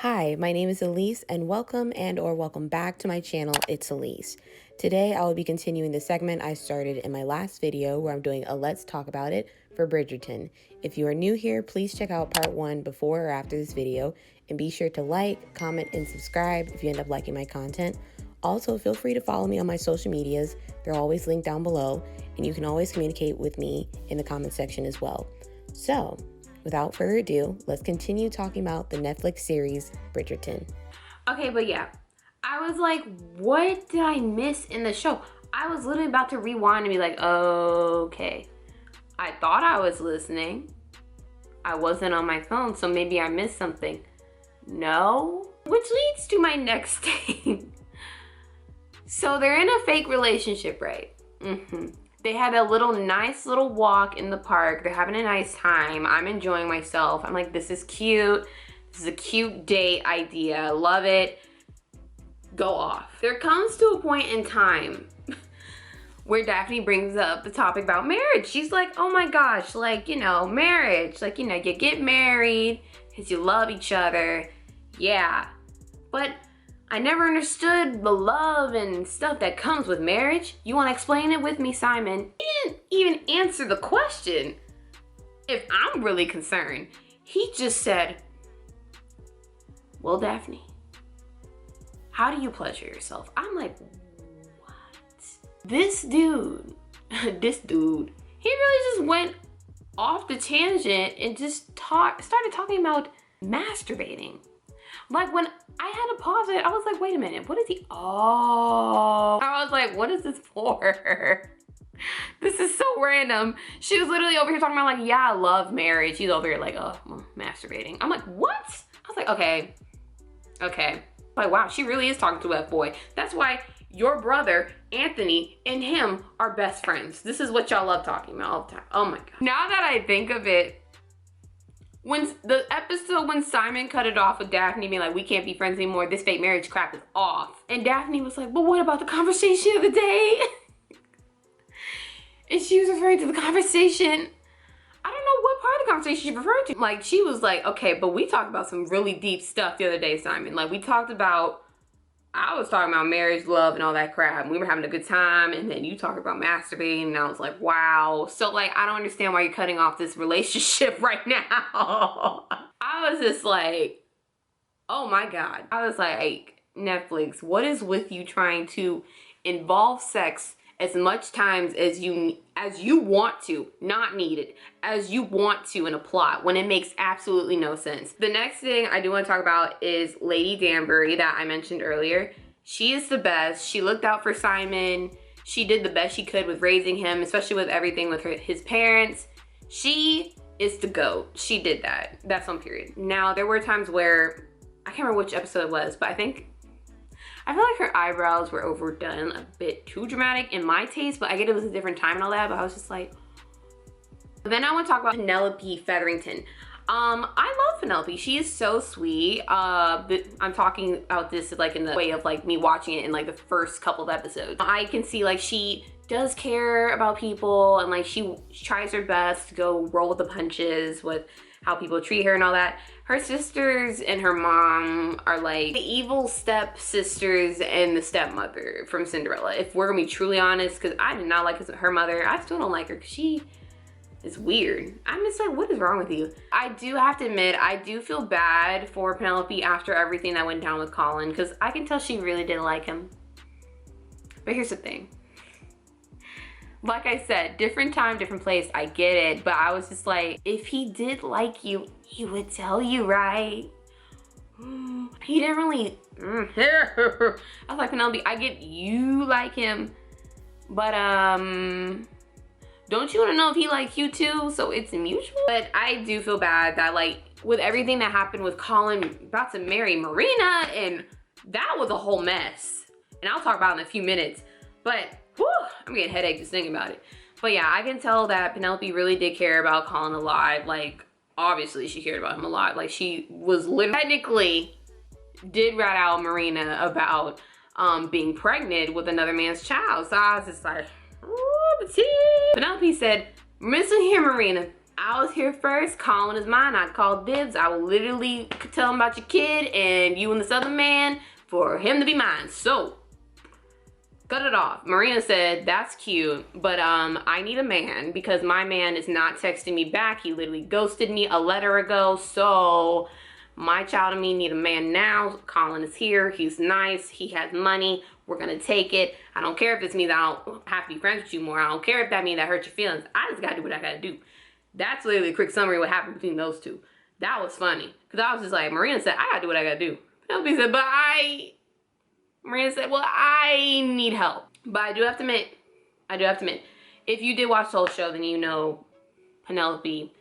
Hi, my name is Elise and welcome back to my channel, It's Elise. Today I will be continuing the segment I started in my last video where I'm doing a Let's Talk About It for Bridgerton. If you are new here, please check out part 1 before or after this video and be sure to like, comment, and subscribe if you end up liking my content. Also, feel free to follow me on my social medias. They're always linked down below and you can always communicate with me in the comment section as well. So, without further ado, let's continue talking about the Netflix series, Bridgerton. Okay, but yeah, I was like, what did I miss in the show? I was literally about to rewind and be like, okay. I thought I was listening. I wasn't on my phone, so maybe I missed something. No. Which leads to my next thing. So they're in a fake relationship, right? They had a nice little walk in the park. They're having a nice time. I'm enjoying myself. I'm like, this is cute. This is a cute date idea. Love it. Go off. There comes to a point in time where Daphne brings up the topic about marriage. She's like, oh my gosh, like, you know, marriage. Like, you know, you get married because you love each other. Yeah. But I never understood the love and stuff that comes with marriage. You want to explain it with me, Simon? He didn't even answer the question. If I'm really concerned, he just said, well, Daphne, how do you pleasure yourself? I'm like, what? This dude, he really just went off the tangent and just started talking about masturbating. Like, when I had to pause it, I was like, wait a minute, what is he? Oh, I was like, what is this for? This is so random. She was literally over here talking about like, yeah, I love marriage. He's over here like, oh, masturbating. I'm like, what? I was like, okay. Like, wow, she really is talking to a boy. That's why your brother, Anthony, and him are best friends. This is what y'all love talking about all the time. Oh my God. Now that I think of it, when the episode when Simon cut it off with Daphne being like, we can't be friends anymore, this fake marriage crap is off. And Daphne was like, but what about the conversation of the day? And she was referring to the conversation. I don't know what part of the conversation she referred to. Like, she was like, okay, but we talked about some really deep stuff the other day, Simon. Like, I was talking about marriage, love, and all that crap. And we were having a good time. And then you talk about masturbating. And I was like, wow. So, like, I don't understand why you're cutting off this relationship right now. I was just like, oh my God. I was like, Netflix, what is with you trying to involve sex as much times as you want to, not needed, as you want to in a plot when it makes absolutely no sense. The next thing I do want to talk about is Lady Danbury that I mentioned earlier. She is the best. She looked out for Simon. She did the best she could with raising him, especially with everything with his parents. She is the GOAT. She did that. That's on period. Now, there were times where, I can't remember which episode it was, but I feel like her eyebrows were overdone a bit too dramatic in my taste, but I get it was a different time and all that, but I was just like. Then I want to talk about Penelope Featherington. I love Penelope. She is so sweet. I'm talking about this like in the way of like me watching it in like the first couple of episodes. I can see like she does care about people and like she tries her best to go roll with the punches with how people treat her and all that. Her sisters and her mom are like the evil stepsisters and the stepmother from Cinderella, if we're gonna be truly honest, because I did not like her mother. I still don't like her because she is weird. I'm just like, what is wrong with you? I do have to admit, I do feel bad for Penelope after everything that went down with Colin, because I can tell she really didn't like him. But here's the thing. Like I said, different time, different place, I get it, but I was just like, if he did like you, he would tell you, right? He didn't really, I was like, Penelope, I get you like him, but don't you want to know if he likes you too? So it's mutual. But I do feel bad that like, with everything that happened with Colin about to marry Marina, and that was a whole mess. And I'll talk about it in a few minutes, but whew, I'm getting a headache just thinking about it. But yeah, I can tell that Penelope really did care about Colin a lot. Like, obviously she cared about him a lot. Like, she was literally, technically did rat out Marina about being pregnant with another man's child. So I was just like, ooh, the tea. Penelope said, listen here, Marina. I was here first. Colin is mine. I called dibs. I will literally tell him about your kid and you and this other man for him to be mine. So, cut it off. Marina said, that's cute, but I need a man because my man is not texting me back. He literally ghosted me a letter ago. So, my child and me need a man now. Colin is here. He's nice. He has money. We're gonna take it. I don't care if it's me that I don't have to be friends with you more. I don't care if that means that hurt your feelings. I just gotta do what I gotta do. That's literally a quick summary of what happened between those two. That was funny. Because I was just like, Marina said, I gotta do what I gotta do. Penelope said, Marina said, well, I need help. But I do have to admit, if you did watch the whole show, then you know Penelope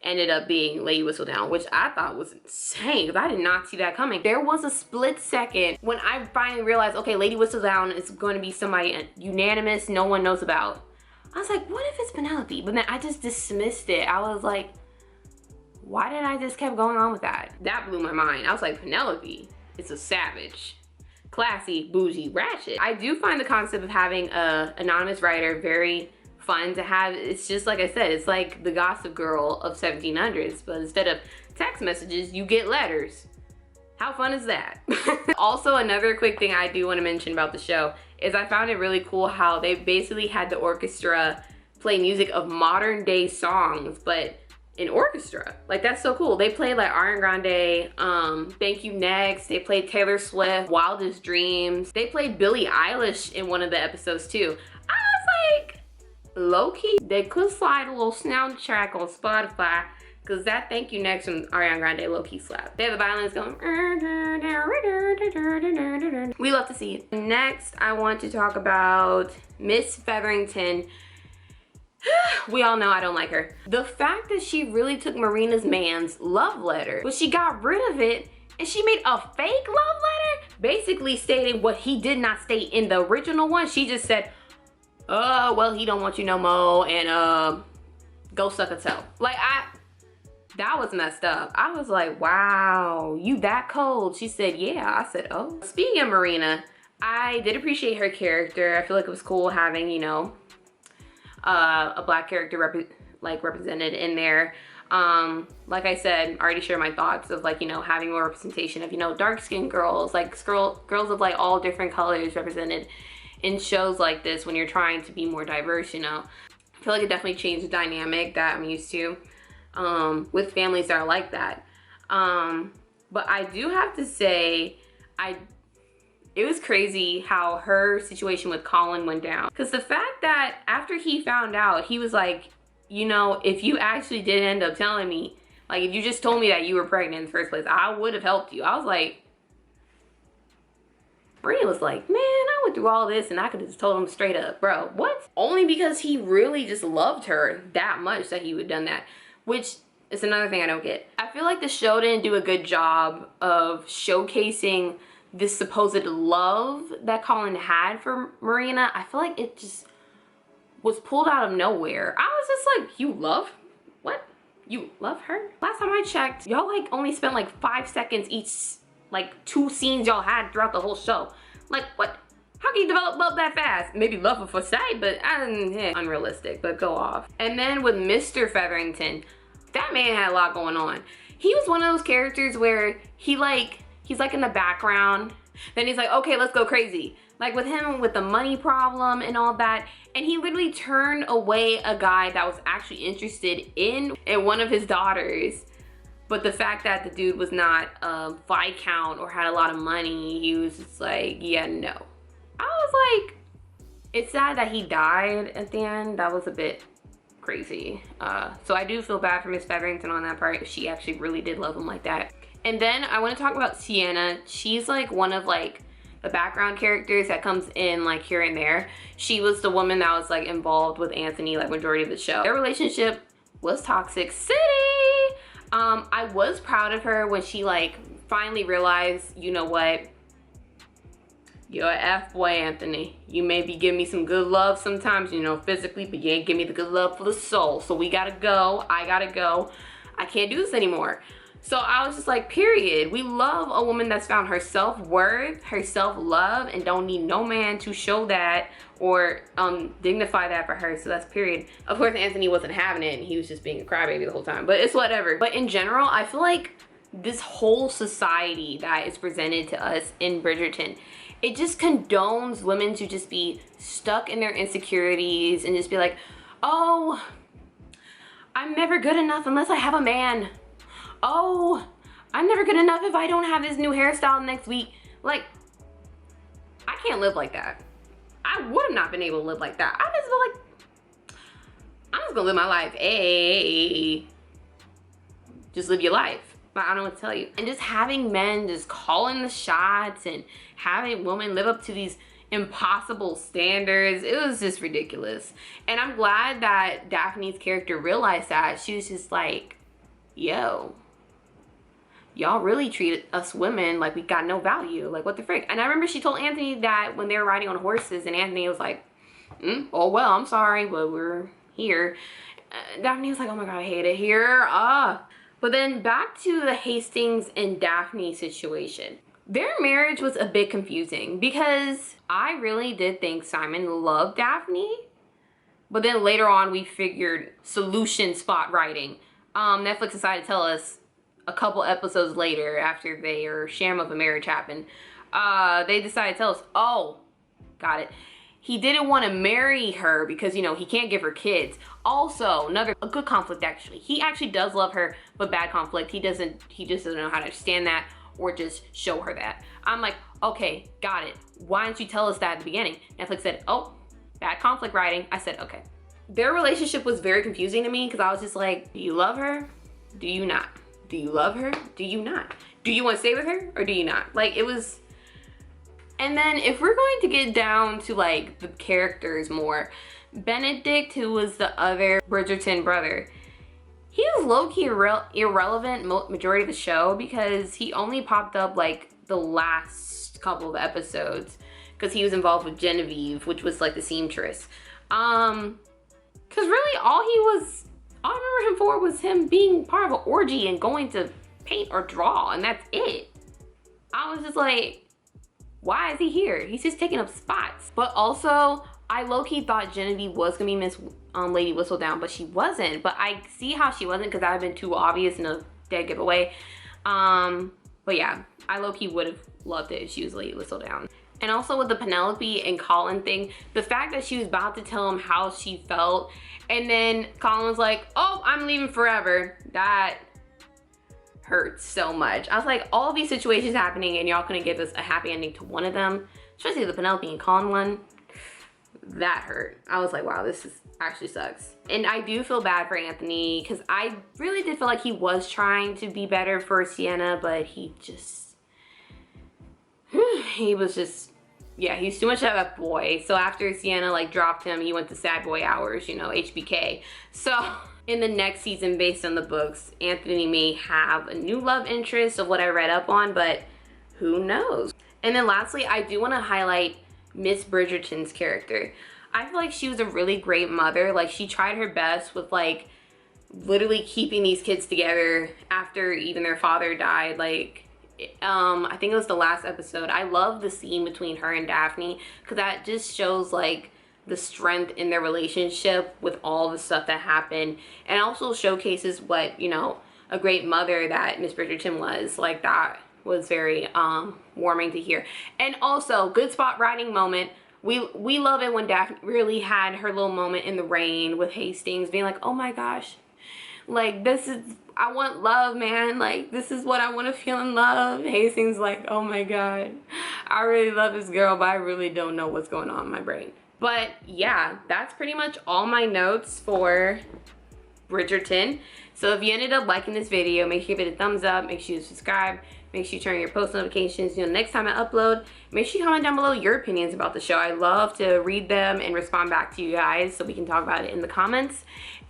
ended up being Lady Whistledown, which I thought was insane because I did not see that coming. There was a split second when I finally realized, okay, Lady Whistledown is going to be somebody unanimous, no one knows about. I was like, what if it's Penelope? But then I just dismissed it. I was like, why did I just kept going on with that? That blew my mind. I was like, Penelope is a savage. Classy, bougie, ratchet. I do find the concept of having a anonymous writer very fun to have. It's just like I said, it's like the Gossip Girl of 1700s, but instead of text messages, you get letters. How fun is that? Also, another quick thing I do want to mention about the show is I found it really cool how they basically had the orchestra play music of modern day songs, but in orchestra. Like, that's so cool. They played like Ariana Grande, Thank You Next. They played Taylor Swift, Wildest Dreams. They played Billie Eilish in one of the episodes too. I was like, low-key, they could slide a little soundtrack on Spotify because that Thank You Next from Ariana Grande low-key slap. They have the violins going. We love to see it. Next, I want to talk about Miss Featherington. We all know I don't like her. The fact that she really took Marina's man's love letter, but she got rid of it and she made a fake love letter, basically stating what he did not state in the original one. She just said, well, he don't want you no more, and go suck a toe. Like, that was messed up. I was like, wow, you that cold? She said, yeah. I said, oh. Speaking of Marina, I did appreciate her character. I feel like it was cool having, you know, a black character represented in there. Like I said, I already shared my thoughts of, like, you know, having more representation of, you know, dark-skinned girls, like girls of like all different colors represented in shows like this when you're trying to be more diverse, you know. I feel like it definitely changed the dynamic that I'm used to with families that are like that. But I do have to say, it was crazy how her situation with Colin went down. Because the fact that after he found out, he was like, you know, if you actually did end up telling me, like, if you just told me that you were pregnant in the first place, I would have helped you. I was like, Marina was like, man, I went through all this and I could have just told him straight up, bro, what? Only because he really just loved her that much that he would have done that, which is another thing I don't get. I feel like the show didn't do a good job of showcasing this supposed love that Colin had for Marina. I feel like it just was pulled out of nowhere. I was just like, you love? What? You love her? Last time I checked, y'all like only spent like 5 seconds each, like 2 scenes y'all had throughout the whole show. Like, what? How can you develop love that fast? Maybe love at first sight, but unrealistic, but go off. And then with Mr. Featherington, that man had a lot going on. He was one of those characters where he's like in the background, then he's like, okay, let's go crazy. Like with him with the money problem and all that, and he literally turned away a guy that was actually interested in one of his daughters. But the fact that the dude was not a Viscount or had a lot of money, he was just like, yeah, no. I was like, it's sad that he died at the end. That was a bit crazy. So I do feel bad for Miss Featherington on that part. She actually really did love him like that. And then I want to talk about Sienna. She's like one of like the background characters that comes in like here and there. She was the woman that was like involved with Anthony like majority of the show. Their relationship was toxic city. I was proud of her when she like finally realized, you know what, you're an F-boy, Anthony. You maybe give me some good love sometimes, you know, physically, but you ain't give me the good love for the soul. So we gotta go. I gotta go. I can't do this anymore. So I was just like, period. We love a woman that's found her self-worth, her self-love, and don't need no man to show that or dignify that for her. So that's period. Of course, Anthony wasn't having it, and he was just being a crybaby the whole time, but it's whatever. But in general, I feel like this whole society that is presented to us in Bridgerton, it just condones women to just be stuck in their insecurities and just be like, oh, I'm never good enough unless I have a man. Oh, I'm never good enough if I don't have this new hairstyle next week. Like, I can't live like that. I would have not been able to live like that. I just feel like, I'm just gonna live my life. Hey, just live your life. But I don't know what to tell you. And just having men just calling the shots and having women live up to these impossible standards, it was just ridiculous. And I'm glad that Daphne's character realized that. She was just like, yo, y'all really treat us women like we got no value. Like, what the frick? And I remember she told Anthony that when they were riding on horses, and Anthony was like, oh, well, I'm sorry, but we're here. Daphne was like, oh my God, I hate it here. But then back to the Hastings and Daphne situation. Their marriage was a bit confusing because I really did think Simon loved Daphne. But then later on, we figured solution spot writing. Netflix decided to tell us a couple episodes later, after their sham of a marriage happened, they decided to tell us, oh, got it. He didn't want to marry her because, you know, he can't give her kids. Also, a good conflict actually. He actually does love her, but bad conflict. He just doesn't know how to understand that or just show her that. I'm like, okay, got it. Why didn't you tell us that at the beginning? Netflix said, oh, bad conflict writing. I said, okay. Their relationship was very confusing to me because I was just like, do you love her? Do you not? Do you love her? Do you not? Do you want to stay with her or do you not? Like, it was. And then if we're going to get down to like the characters more, Benedict, who was the other Bridgerton brother, he was low-key irrelevant majority of the show because he only popped up like the last couple of episodes because he was involved with Genevieve, which was like the seamstress. Because really all I remember him for was him being part of an orgy and going to paint or draw, and that's it. I was just like, why is he here? He's just taking up spots. But also, I low-key thought Genevieve was gonna be Miss Lady Whistledown, but she wasn't. But I see how she wasn't because that would have been too obvious and a dead giveaway. But yeah, I low-key would have loved it if she was Lady Whistledown. And also with the Penelope and Colin thing, the fact that she was about to tell him how she felt, and then Colin was like, oh, I'm leaving forever. That hurt so much. I was like, all these situations happening and y'all couldn't give us a happy ending to one of them, especially the Penelope and Colin one. That hurt. I was like, wow, this actually sucks. And I do feel bad for Anthony because I really did feel like he was trying to be better for Sienna, but he was just, yeah, he's too much of a boy. So after Sienna like dropped him, he went to sad boy hours, you know, HBK. So in the next season, based on the books, Anthony may have a new love interest of what I read up on, but who knows? And then lastly, I do want to highlight Miss Bridgerton's character. I feel like she was a really great mother. Like, she tried her best with like literally keeping these kids together after even their father died. Like, I think it was the last episode. I love the scene between her and Daphne because that just shows like the strength in their relationship with all the stuff that happened, and also showcases what, you know, a great mother that Miss Bridgerton was. Like, that was very warming to hear. And also, good spot writing moment. We love it when Daphne really had her little moment in the rain with Hastings being like, oh my gosh, like, this is, I want love, man. Like, this is what I want to feel in love. Hastings like, oh my God, I really love this girl, but I really don't know what's going on in my brain. But yeah, that's pretty much all my notes for Bridgerton. So if you ended up liking this video, make sure you give it a thumbs up, make sure you subscribe, make sure you turn on your post notifications. You know, next time I upload, make sure you comment down below your opinions about the show. I love to read them and respond back to you guys so we can talk about it in the comments.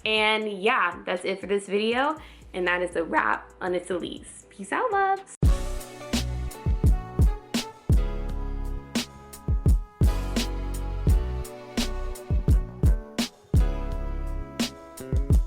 And yeah, that's it for this video. And that is a wrap on It'sElise. Peace out, loves.